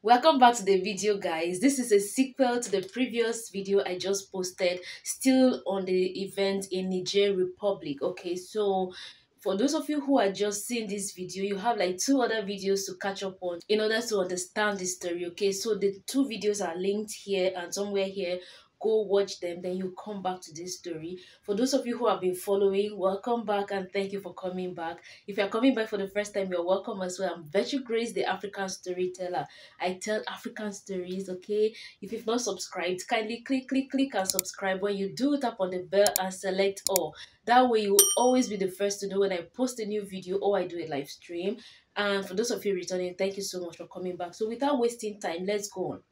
Welcome back to the video, guys. This is a sequel to the previous video I just posted, still on the event in Niger Republic. Okay, so for those of you who are just seeing this video, you have like two other videos to catch up on in order to understand this story. Okay, so the two videos are linked here and somewhere here. Go watch them, then you come back to this story. For those of you who have been following, welcome back and thank you for coming back. If you're coming back for the first time, you're welcome as well. I'm Virtue Grace, the African storyteller. I tell African stories. Okay, if you've not subscribed, kindly click and subscribe. When you do, tap on the bell and select all. That way you will always be the first to know when I post a new video or I do a live stream. And for those of you returning, thank you so much for coming back. So without wasting time, let's go on.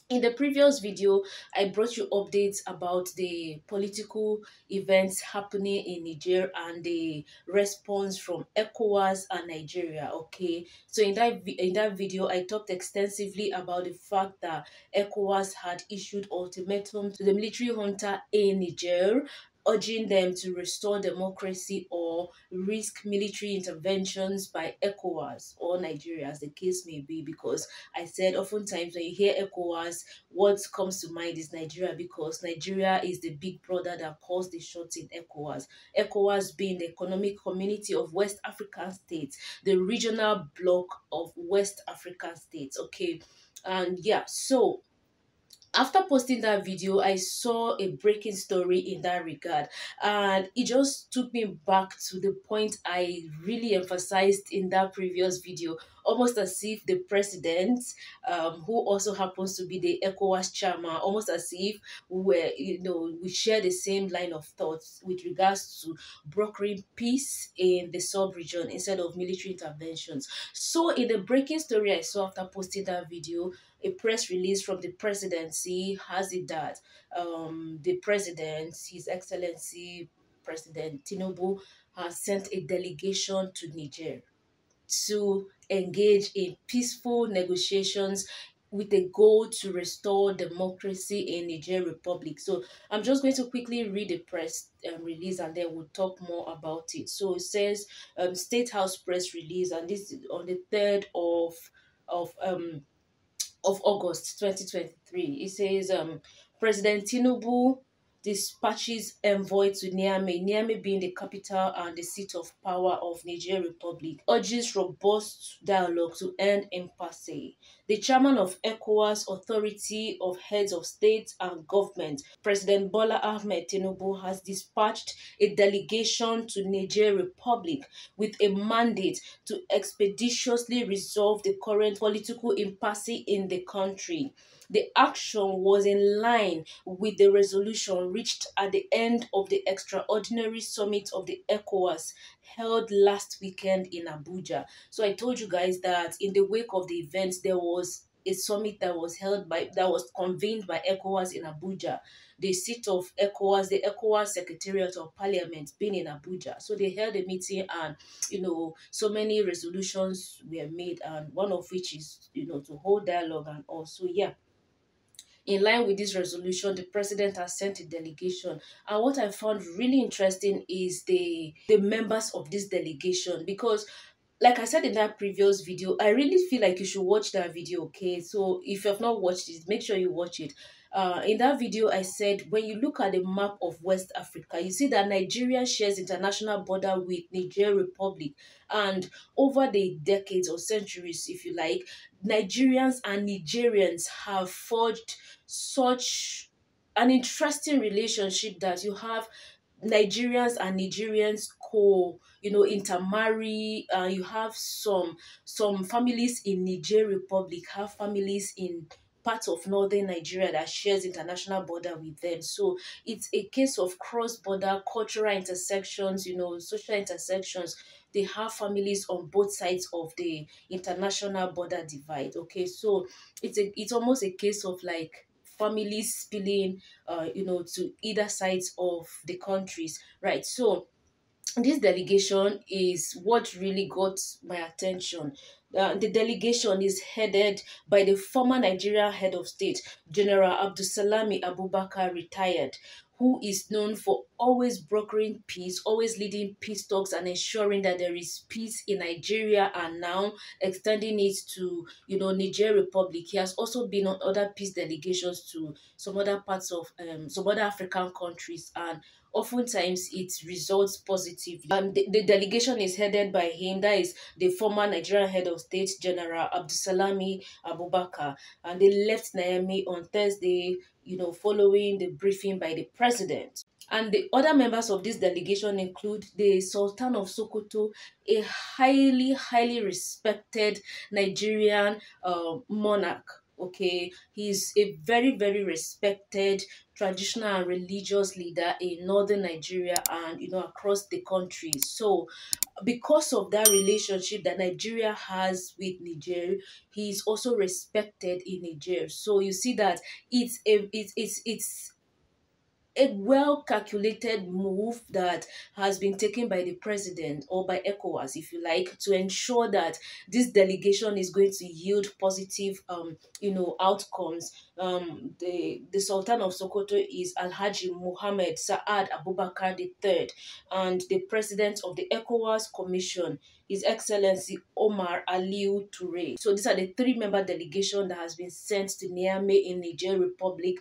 In the previous video, I brought you updates about the political events happening in Niger and the response from ECOWAS and Nigeria. Okay, so in that video, I talked extensively about the fact that ECOWAS had issued ultimatum to the military junta in Niger, urging them to restore democracy or risk military interventions by ECOWAS or Nigeria, as the case may be, because I said oftentimes when you hear ECOWAS, what comes to mind is Nigeria, because Nigeria is the big brother that calls the shots in ECOWAS. ECOWAS being the economic community of West African states, the regional bloc of West African states. Okay, and yeah, so after posting that video, I saw a breaking story in that regard, and it just took me back to the point I really emphasized in that previous video, almost as if the president, who also happens to be the ECOWAS chairman, almost as if we share the same line of thoughts with regards to brokering peace in the sub-region instead of military interventions. So in the breaking story I saw after posting that video, a press release from the presidency has it that the president, His Excellency President Tinubu, has sent a delegation to Niger to engage in peaceful negotiations with a goal to restore democracy in Niger Republic. So I'm just going to quickly read the press release and then we'll talk more about it. So it says State House press release, and this is on the 3rd of August 2023. It says President Tinubu dispatches envoy to Niamey, Niamey being the capital and the seat of power of Niger Republic, urges robust dialogue to end impasse. The chairman of ECOWAS, Authority of Heads of State and Government, President Bola Ahmed Tinubu, has dispatched a delegation to Niger Republic with a mandate to expeditiously resolve the current political impasse in the country. The action was in line with the resolution reached at the end of the extraordinary summit of the ECOWAS held last weekend in Abuja. So I told you guys that in the wake of the events, there was a summit that was convened by ECOWAS in Abuja. The seat of ECOWAS, the ECOWAS Secretariat of Parliament, being in Abuja. So they held a meeting, and so many resolutions were made, and one of which is to hold dialogue. And also, yeah, in line with this resolution, the president has sent a delegation. And what I found really interesting is the members of this delegation, because like I said in that previous video, I really feel like you should watch that video. Okay, so if you have not watched it, make sure you watch it. In that video, I said when you look at the map of West Africa, you see that Nigeria shares international border with Niger Republic, and over the decades or centuries, if you like, Nigerians and Nigerians have forged such an interesting relationship that you have Nigerians and Nigerians intermarry. You have some families in Niger Republic have families in part of northern Nigeria that shares international border with them. So it's a case of cross-border cultural intersections, social intersections. They have families on both sides of the international border divide. Okay, so it's almost a case of like families spilling to either sides of the countries, right? So this delegation is what really got my attention. The delegation is headed by the former Nigeria head of state, General Abdulsalami Abubakar, retired, who is known for always brokering peace, always leading peace talks and ensuring that there is peace in Nigeria, and now extending it to, Niger Republic. He has also been on other peace delegations to some other parts of some other African countries, and oftentimes it results positively. The delegation is headed by him, that is the former Nigerian head of state, General Abdusalami Abubakar, and they left Niamey on Thursday, following the briefing by the president. And the other members of this delegation include the Sultan of Sokoto, a highly, highly respected Nigerian monarch. Okay, he's a very, very respected traditional and religious leader in northern Nigeria and across the country. So, because of that relationship that Nigeria has with Niger, he is also respected in Niger. So you see that it's a well calculated move that has been taken by the president, or by ECOWAS, if you like, to ensure that this delegation is going to yield positive, outcomes. The Sultan of Sokoto is Alhaji Muhammad Saad Abubakar III, and the president of the ECOWAS Commission, His Excellency Omar Aliu Toure. So these are the three-member delegation that has been sent to Niamey in Niger Republic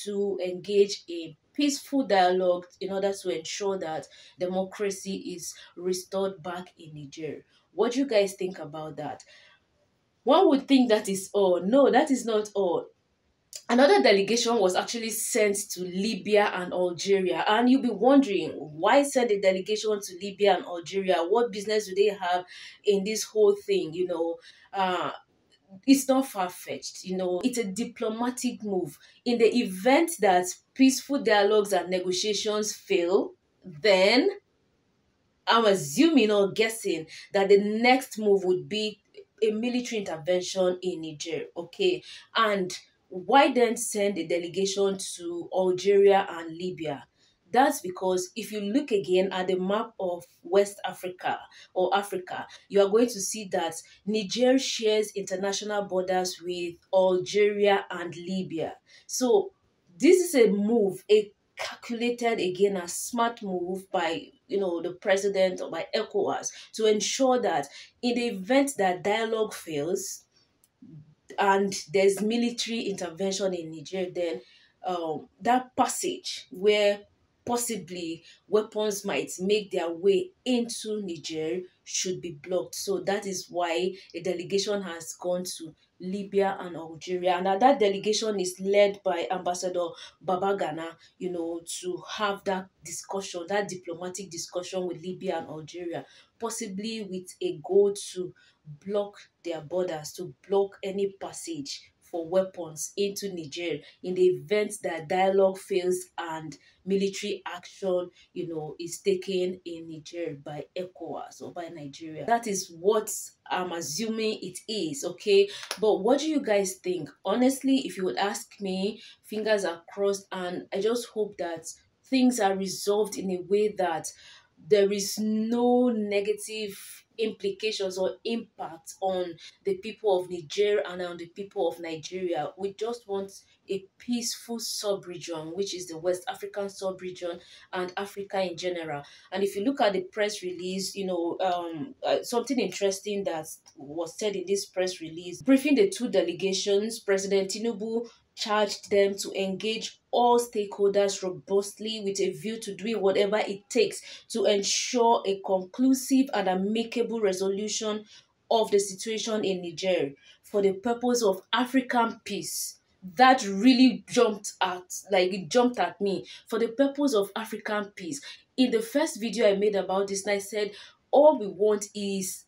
to engage in peaceful dialogue in order to ensure that democracy is restored back in Niger. What do you guys think about that? One would think that is all. No, that is not all. Another delegation was actually sent to Libya and Algeria, and you'll be wondering, why send a delegation to Libya and Algeria? What business do they have in this whole thing? It's not far-fetched. It's a diplomatic move. In the event that peaceful dialogues and negotiations fail, then I'm assuming or guessing that the next move would be a military intervention in Niger. Okay, and why then send a delegation to Algeria and Libya? That's because if you look again at the map of West Africa or Africa, you are going to see that Niger shares international borders with Algeria and Libya. So this is a move, a calculated, again, a smart move by the president or by ECOWAS, to ensure that in the event that dialogue fails and there's military intervention in Niger, then that passage where possibly weapons might make their way into Niger should be blocked. So that is why a delegation has gone to Libya and Algeria. And that delegation is led by Ambassador Babagana, to have that discussion, that diplomatic discussion with Libya and Algeria, possibly with a goal to block their borders, to block any passage for weapons into Niger in the event that dialogue fails and military action, is taken in Niger by ECOWAS or by Nigeria. That is what I'm assuming it is, okay? But what do you guys think? Honestly, if you would ask me, fingers are crossed, and I just hope that things are resolved in a way that there is no negative implications or impact on the people of Niger and on the people of Nigeria. We just want a peaceful sub-region, which is the West African sub-region and Africa in general. And if you look at the press release, something interesting that was said in this press release, briefing the two delegations, President Tinubu charged them to engage all stakeholders robustly with a view to doing whatever it takes to ensure a conclusive and amicable resolution of the situation in Niger for the purpose of African peace. That really jumped at me. For the purpose of African peace. In the first video I made about this, I said all we want is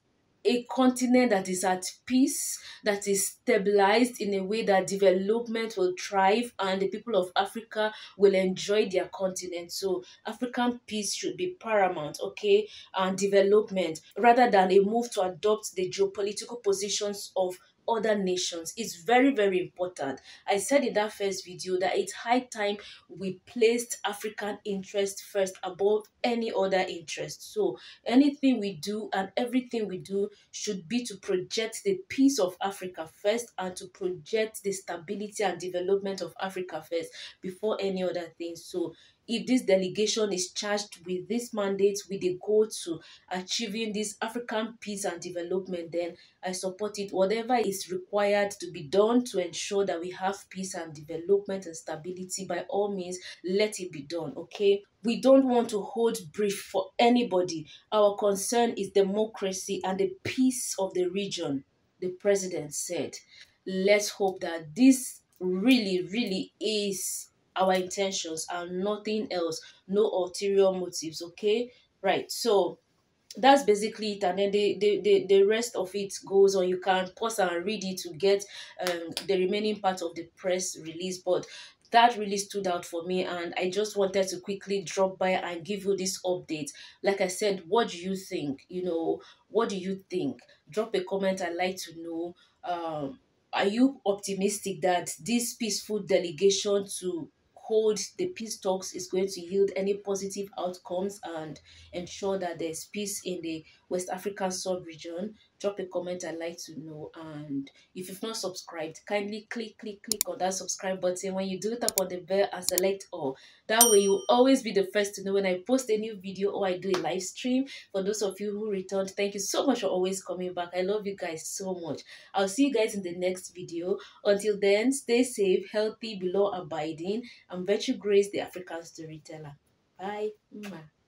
a continent that is at peace, that is stabilized in a way that development will thrive and the people of Africa will enjoy their continent. So African peace should be paramount, okay, and development, rather than a move to adopt the geopolitical positions of other nations. Is very, very important. I said in that first video that it's high time we placed African interest first above any other interest. So anything we do and everything we do should be to project the peace of Africa first and to project the stability and development of Africa first before any other thing. So if this delegation is charged with this mandate with a goal to achieving this African peace and development, then I support it. Whatever is required to be done to ensure that we have peace and development and stability, by all means, let it be done, okay? We don't want to hold brief for anybody. Our concern is democracy and the peace of the region, the president said. Let's hope that this really is our intentions and nothing else, no ulterior motives, okay? Right, so that's basically it, and then the rest of it goes on. You can pause and read it to get the remaining part of the press release, but that really stood out for me, and I just wanted to quickly drop by and give you this update. Like I said, what do you think? What do you think? Drop a comment. I'd like to know. Are you optimistic that this peaceful delegation to hold the peace talks is going to yield any positive outcomes and ensure that there's peace in the West African sub-region? Drop a comment. I'd like to know. And if you've not subscribed, kindly click on that subscribe button. When you do, tap on the bell and select all. That way you'll always be the first to know when I post a new video or I do a live stream. For those of you who returned, thank you so much for always coming back. I love you guys so much. I'll see you guys in the next video. Until then, stay safe, healthy, below abiding. I'm Virtue Grace, the African storyteller. Bye. Mwah.